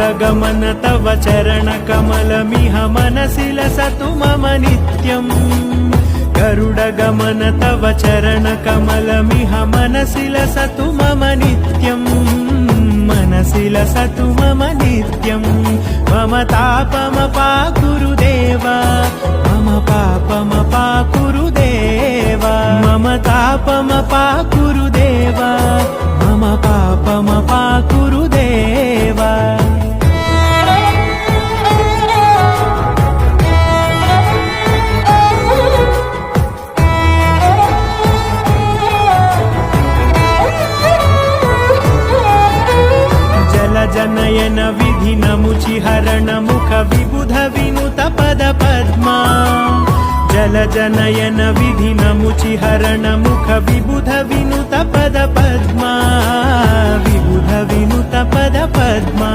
गरुडगमन तव चरणकमलमिह मनसि लसतु मम नित्यम् गरुडगमन तव चरणकमलमिह मनसि लसतु मम नित्यम् मनसि लसतु मम नित्यम् मम तापमपाकुरु देवा मम पापमपाकुरु देवा मम तापमपाकुरु देवा मम पापमपाकुरु देवा जनयन विधि नमुचिहरण मुख विबुध विनुत पद पद्मा जल जनयन विधि नमुचिहरण मुख विबुध विनुत पद पद्मा विबुध विनुत पद पद्मा